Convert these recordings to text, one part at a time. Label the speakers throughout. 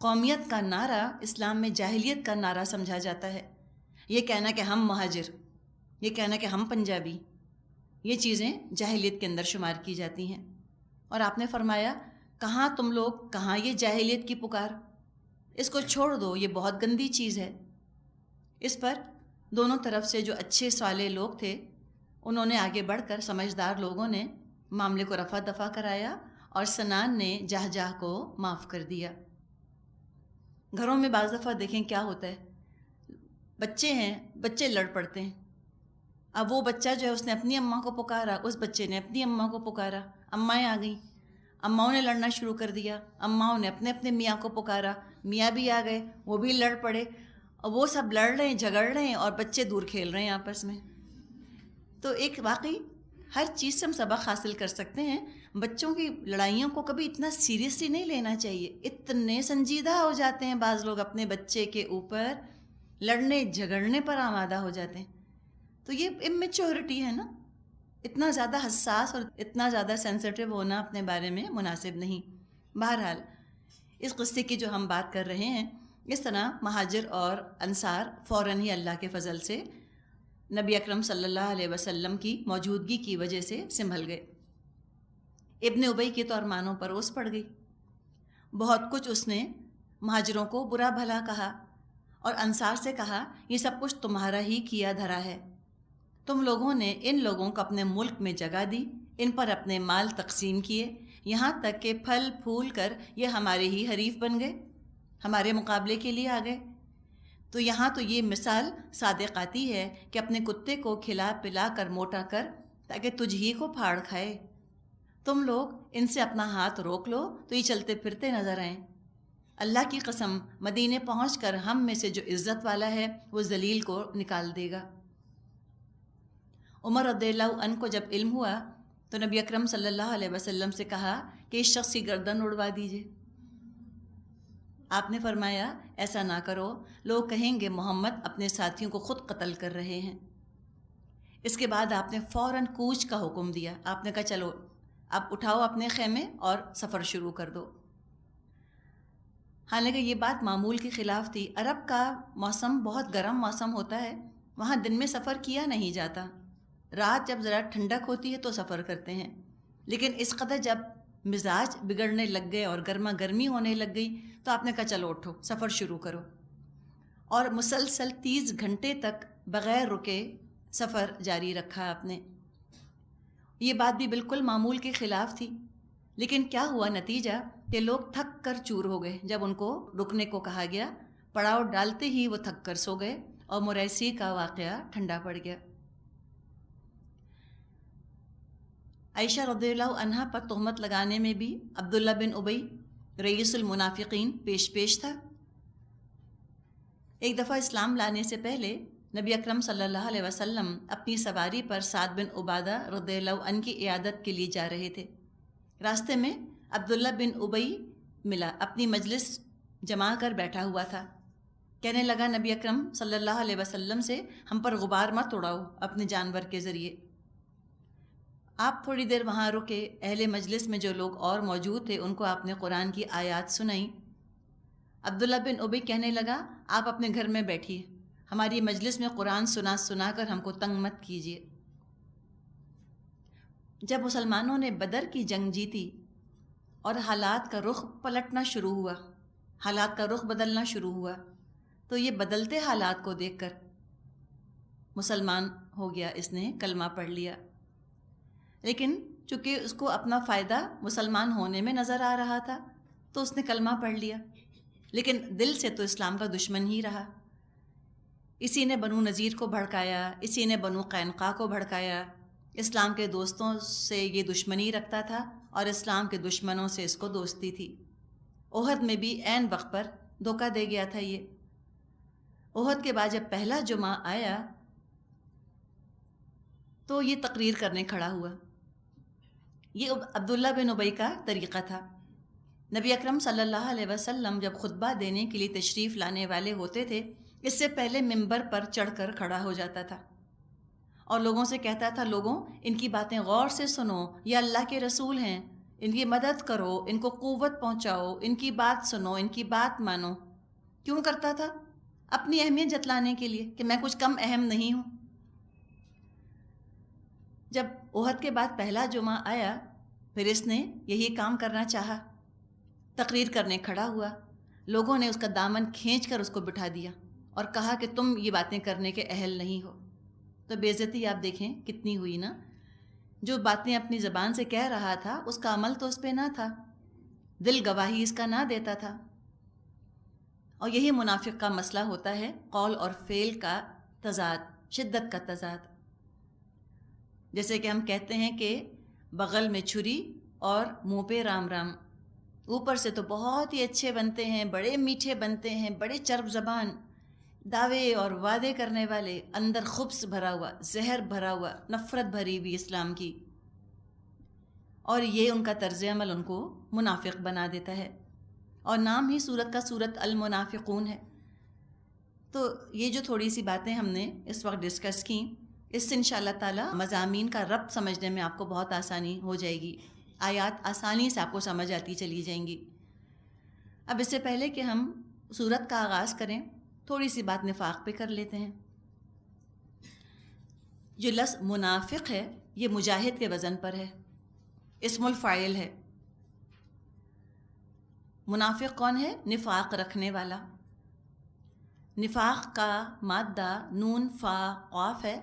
Speaker 1: قومیت کا نعرہ اسلام میں جاہلیت کا نعرہ سمجھا جاتا ہے. یہ کہنا کہ ہم مہاجر، یہ کہنا کہ ہم پنجابی، یہ چیزیں جاہلیت کے اندر شمار کی جاتی ہیں. اور آپ نے فرمایا کہاں تم لوگ، کہاں یہ جاہلیت کی پکار، اس کو چھوڑ دو، یہ بہت گندی چیز ہے. اس پر دونوں طرف سے جو اچھے صالح لوگ تھے انہوں نے آگے بڑھ کر، سمجھدار لوگوں نے معاملے کو رفع دفع کرایا اور سنان نے جہجہ کو معاف کر دیا. گھروں میں بعض دفعہ دیکھیں کیا ہوتا ہے، بچے ہیں، بچے لڑ پڑتے ہیں. اب وہ بچہ جو ہے اس نے اپنی اماں کو پکارا، اس بچے نے اپنی اماں کو پکارا، امائیں آ گئیں، اماؤں نے لڑنا شروع کر دیا، اماؤں نے اپنے اپنے میاں کو پکارا، میاں بھی آ گئے، وہ بھی لڑ پڑے، اور وہ سب لڑ رہے ہیں، جھگڑ رہے ہیں، اور بچے دور کھیل رہے ہیں آپس میں. تو ایک واقعی ہر چیز سے ہم سبق حاصل کر سکتے ہیں. بچوں کی لڑائیوں کو کبھی اتنا سیریسلی نہیں لینا چاہیے. اتنے سنجیدہ ہو جاتے ہیں بعض لوگ اپنے بچے کے اوپر، لڑنے جھگڑنے پر آمادہ ہو جاتے ہیں. تو یہ اممیچورٹی ہے نا، اتنا زیادہ حساس اور اتنا زیادہ سینسیٹیو ہونا اپنے بارے میں مناسب نہیں. بہرحال اس قصے کی جو ہم بات کر رہے ہیں، اس طرح مہاجر اور انصار فوراً ہی اللہ کے فضل سے نبی اکرم صلی اللہ علیہ وسلم کی موجودگی کی وجہ سے سنبھل گئے. ابن ابی کی تو ارمانوں پر اوس پڑ گئی. بہت کچھ اس نے مہاجروں کو برا بھلا کہا اور انصار سے کہا یہ سب کچھ تمہارا ہی کیا دھرا ہے، تم لوگوں نے ان لوگوں کو اپنے ملک میں جگہ دی، ان پر اپنے مال تقسیم کیے، یہاں تک کہ پھل پھول کر یہ ہمارے ہی حریف بن گئے، ہمارے مقابلے کے لیے آ گئے. تو یہاں تو یہ مثال صادقاتی ہے کہ اپنے کتے کو کھلا پلا کر موٹا کر تاکہ تجھ ہی کو پھاڑ کھائے. تم لوگ ان سے اپنا ہاتھ روک لو تو یہ چلتے پھرتے نظر آئیں. اللہ کی قسم مدینے پہنچ کر ہم میں سے جو عزت والا ہے وہ ذلیل کو نکال دے گا. عمر رضی اللہ عنہ کو جب علم ہوا تو نبی اکرم صلی اللہ علیہ وسلم سے کہا کہ اس شخص کی گردن اڑوا دیجیے. آپ نے فرمایا ایسا نہ کرو، لوگ کہیں گے محمد اپنے ساتھیوں کو خود قتل کر رہے ہیں. اس کے بعد آپ نے فوراً کوچ کا حکم دیا. آپ نے کہا چلو اب اٹھاؤ اپنے خیمے اور سفر شروع کر دو. حالانکہ یہ بات معمول کے خلاف تھی. عرب کا موسم بہت گرم موسم ہوتا ہے، وہاں دن میں سفر کیا نہیں جاتا، رات جب ذرا ٹھنڈک ہوتی ہے تو سفر کرتے ہیں. لیکن اس قدر جب مزاج بگڑنے لگ گئے اور گرما گرمی ہونے لگ گئی تو آپ نے کہا چلو اٹھو سفر شروع کرو. اور مسلسل 30 گھنٹے تک بغیر رکے سفر جاری رکھا آپ نے. یہ بات بھی بالکل معمول کے خلاف تھی، لیکن کیا ہوا نتیجہ کہ لوگ تھک کر چور ہو گئے. جب ان کو رکنے کو کہا گیا، پڑاؤ ڈالتے ہی وہ تھک کر سو گئے اور مریسی کا واقعہ ٹھنڈا پڑ گیا. عائشہ رضی اللہ عنہا پر تہمت لگانے میں بھی عبداللہ بن ابی رئیس المنافقین پیش تھا. ایک دفعہ اسلام لانے سے پہلے نبی اکرم صلی اللہ علیہ وسلم اپنی سواری پر سعد بن عبادہ رضی اللہ عنہ کی عیادت کے لیے جا رہے تھے. راستے میں عبداللہ بن ابی ملا، اپنی مجلس جما کر بیٹھا ہوا تھا. کہنے لگا نبی اکرم صلی اللہ علیہ وسلم سے ہم پر غبار مت اڑاؤ اپنے جانور کے ذریعے. آپ تھوڑی دیر وہاں رکے، اہل مجلس میں جو لوگ اور موجود تھے ان کو آپ نے قرآن کی آیات سنائیں. عبداللہ بن ابی کہنے لگا آپ اپنے گھر میں بیٹھیے، ہماری مجلس میں قرآن سنا کر ہم کو تنگ مت کیجیے. جب مسلمانوں نے بدر کی جنگ جیتی اور حالات کا رخ پلٹنا شروع ہوا، حالات کا رخ بدلنا شروع ہوا، تو یہ بدلتے حالات کو دیکھ کر مسلمان ہو گیا، اس نے کلمہ پڑھ لیا. لیکن چونکہ اس کو اپنا فائدہ مسلمان ہونے میں نظر آ رہا تھا تو اس نے کلمہ پڑھ لیا، لیکن دل سے تو اسلام کا دشمن ہی رہا. اسی نے بنو نذیر کو بھڑکایا، اسی نے بنو قینقاع کو بھڑکایا. اسلام کے دوستوں سے یہ دشمنی رکھتا تھا اور اسلام کے دشمنوں سے اس کو دوستی تھی. احد میں بھی عین وقت پر دھوکہ دے گیا تھا یہ. احد کے بعد جب پہلا جمعہ آیا تو یہ تقریر کرنے کھڑا ہوا. یہ عبداللہ بن ابی کا طریقہ تھا. نبی اکرم صلی اللہ علیہ وسلم جب خطبہ دینے کے لیے تشریف لانے والے ہوتے تھے، اس سے پہلے منبر پر چڑھ کر کھڑا ہو جاتا تھا اور لوگوں سے کہتا تھا لوگوں ان کی باتیں غور سے سنو، یہ اللہ کے رسول ہیں، ان کی مدد کرو، ان کو قوت پہنچاؤ، ان کی بات سنو، ان کی بات مانو۔ کیوں کرتا تھا؟ اپنی اہمیت جتلانے کے لیے کہ میں کچھ کم اہم نہیں ہوں۔ جب احد کے بعد پہلا جمعہ آیا، پھر اس نے یہی کام کرنا چاہا، تقریر کرنے کھڑا ہوا۔ لوگوں نے اس کا دامن کھینچ کر اس کو بٹھا دیا اور کہا کہ تم یہ باتیں کرنے کے اہل نہیں ہو۔ تو بے عزتی آپ دیکھیں کتنی ہوئی نا۔ جو باتیں اپنی زبان سے کہہ رہا تھا اس کا عمل تو اس پہ نہ تھا، دل گواہی اس کا نہ دیتا تھا۔ اور یہی منافق کا مسئلہ ہوتا ہے، قول اور فعل کا تضاد، شدت کا تضاد۔ جیسے کہ ہم کہتے ہیں کہ بغل میں چھری اور منہ پہ رام رام۔ اوپر سے تو بہت ہی اچھے بنتے ہیں، بڑے میٹھے بنتے ہیں، بڑے چرب زبان، دعوے اور وعدے کرنے والے، اندر خبث بھرا ہوا، زہر بھرا ہوا، نفرت بھری ہوئی اسلام کی۔ اور یہ ان کا طرز عمل ان کو منافق بنا دیتا ہے، اور نام ہی سورت کا سورت المنافقون ہے۔ تو یہ جو تھوڑی سی باتیں ہم نے اس وقت ڈسکس کی، اس سے انشاءاللہ تعالی مضامین کا ربط سمجھنے میں آپ کو بہت آسانی ہو جائے گی، آیات آسانی سے آپ کو سمجھ آتی چلی جائیں گی۔ اب اس سے پہلے کہ ہم سورت کا آغاز کریں، تھوڑی سی بات نفاق پہ کر لیتے ہیں۔ جو لفظ منافق ہے یہ مجاہد کے وزن پر ہے، اسم الفاعل ہے۔ منافق کون ہے؟ نفاق رکھنے والا۔ نفاق کا مادہ نون فا قاف ہے۔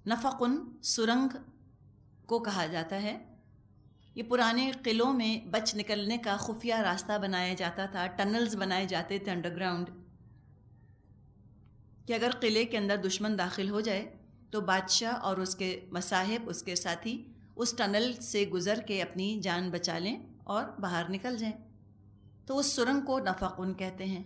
Speaker 1: نفقن سرنگ کو کہا جاتا ہے۔ یہ پرانے قلعوں میں بچ نکلنے کا خفیہ راستہ بنایا جاتا تھا، ٹنلز بنائے جاتے تھے انڈر گراؤنڈ، کہ اگر قلعے کے اندر دشمن داخل ہو جائے تو بادشاہ اور اس کے مصاحب، اس کے ساتھی اس ٹنل سے گزر کے اپنی جان بچا لیں اور باہر نکل جائیں۔ تو اس سرنگ کو نفقن کہتے ہیں۔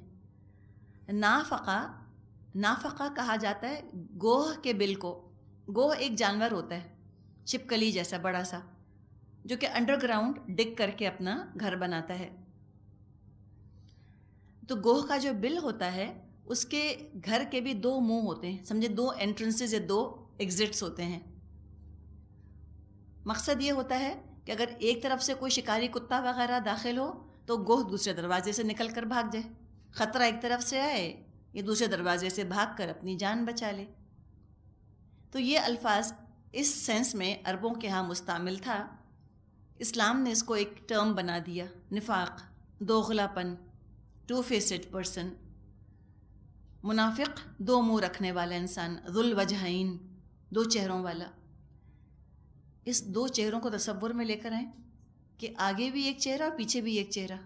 Speaker 1: نافقہ کہا جاتا ہے گوہ کے بل کو۔ گوہ ایک جانور ہوتا ہے چھپکلی جیسا بڑا سا، جو کہ انڈر گراؤنڈ ڈگ کر کے اپنا گھر بناتا ہے۔ تو گوہ کا جو بل ہوتا ہے اس کے گھر کے بھی دو منہ ہوتے ہیں، سمجھے دو انٹرنسز یا دو ایگزٹس ہوتے ہیں۔ مقصد یہ ہوتا ہے کہ اگر ایک طرف سے کوئی شکاری کتا وغیرہ داخل ہو تو گوہ دوسرے دروازے سے نکل کر بھاگ جائے، خطرہ ایک طرف سے آئے یہ دوسرے دروازے سے بھاگ کر اپنی جان بچا لے۔ تو یہ الفاظ اس سینس میں عربوں کے ہاں مستعمل تھا۔ اسلام نے اس کو ایک ٹرم بنا دیا، نفاق، دوغلا پن، ٹو فیسڈ پرسن۔ منافق دو منہ رکھنے والا انسان، ذو الوجہین، دو چہروں والا۔ اس دو چہروں کو تصور میں لے کر آئیں کہ آگے بھی ایک چہرہ اور پیچھے بھی ایک چہرہ،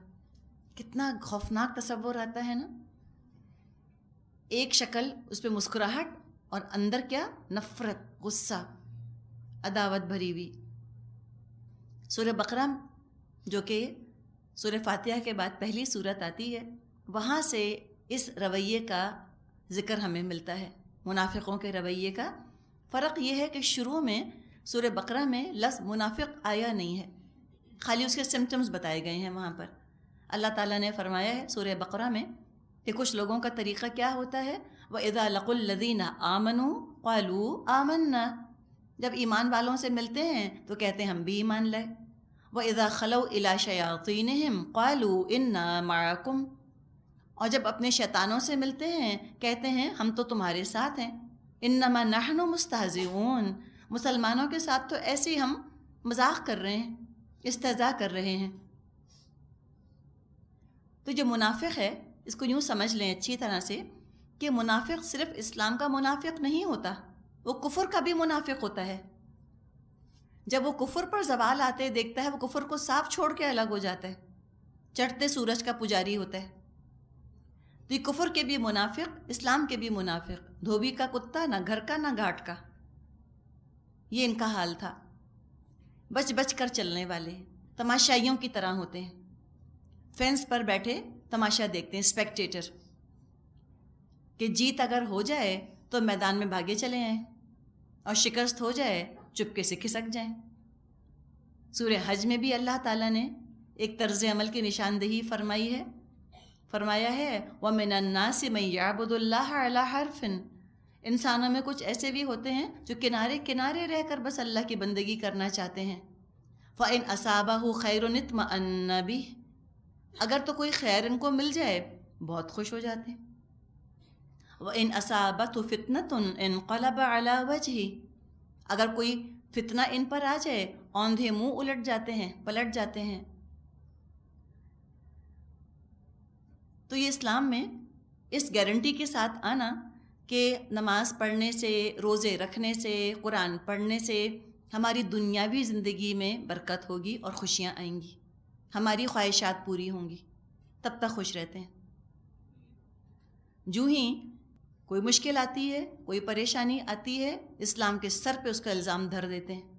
Speaker 1: کتنا خوفناک تصور آتا ہے نا۔ ایک شکل، اس پہ مسکراہٹ، اور اندر کیا؟ نفرت، غصہ، عداوت بھری ہوئی۔ سورہ بقرہ جو کہ سورہ فاتحہ کے بعد پہلی سورت آتی ہے، وہاں سے اس رویے کا ذکر ہمیں ملتا ہے، منافقوں کے رویے کا۔ فرق یہ ہے کہ شروع میں سورہ بقرہ میں لفظ منافق آیا نہیں ہے، خالی اس کے سمٹمز بتائے گئے ہیں وہاں پر۔ اللہ تعالیٰ نے فرمایا ہے سورہ بقرہ میں کہ کچھ لوگوں کا طریقہ کیا ہوتا ہے، وَإِذَا لَقُوا الَّذِينَ آمَنُوا قَالُوا آمَنَّا، جب ایمان والوں سے ملتے ہیں تو کہتے ہیں ہم بھی ایمان لائے۔ وَإِذَا خَلَوْا إِلَىٰ شَيَاطِينِهِمْ قَالُوا إِنَّا مَعَكُمْ، اور جب اپنے شیطانوں سے ملتے ہیں کہتے ہیں ہم تو تمہارے ساتھ ہیں۔ إِنَّمَا نَحْنُ مُسْتَهْزِئُونَ، مسلمانوں کے ساتھ تو ایسے ہی ہم مذاق کر رہے ہیں، استہزاء کر رہے ہیں۔ تو جو منافق ہے اس کو یوں سمجھ لیں اچھی طرح سے کہ منافق صرف اسلام کا منافق نہیں ہوتا، وہ کفر کا بھی منافق ہوتا ہے۔ جب وہ کفر پر زوال آتے دیکھتا ہے وہ کفر کو صاف چھوڑ کے الگ ہو جاتا ہے، چڑھتے سورج کا پجاری ہوتا ہے۔ تو یہ کفر کے بھی منافق، اسلام کے بھی منافق، دھوبی کا کتا، نہ گھر کا نہ گھاٹ کا، یہ ان کا حال تھا۔ بچ بچ کر چلنے والے، تماشائیوں کی طرح ہوتے ہیں، فینس پر بیٹھے تماشا دیکھتے ہیں، اسپیکٹیٹر، کہ جیت اگر ہو جائے تو میدان میں بھاگے چلے آئیں اور شکست ہو جائے چپکے سے کھسک جائیں۔ سورہ حج میں بھی اللہ تعالیٰ نے ایک طرز عمل کی نشاندہی فرمائی ہے، فرمایا ہے وَمِنَ النَّاسِ مَن يَعْبُدُ اللَّهَ عَلَىٰ حَرْفٍ، انسانوں میں کچھ ایسے بھی ہوتے ہیں جو کنارے کنارے رہ کر بس اللہ کی بندگی کرنا چاہتے ہیں۔ فَإِنْ أَصَابَهُ خَيْرٌ اطْمَأَنَّ بِهِ، اگر تو کوئی خیر ان کو مل جائے بہت خوش ہو جاتے ہیں. وَإِنْ أَصَابَتْهُ فِتْنَةٌ انقلب عَلَى وَجْهِهِ، اگر کوئی فتنہ ان پر آ جائے اوندھے منہ الٹ جاتے ہیں، پلٹ جاتے ہیں. تو یہ اسلام میں اس گارنٹی کے ساتھ آنا کہ نماز پڑھنے سے، روزے رکھنے سے، قرآن پڑھنے سے ہماری دنیاوی زندگی میں برکت ہوگی اور خوشیاں آئیں گی، ہماری خواہشات پوری ہوں گی، تب تک خوش رہتے ہیں. جو ہی کوئی مشکل آتی ہے، کوئی پریشانی آتی ہے، اسلام کے سر پہ اس کا الزام دھر دیتے ہیں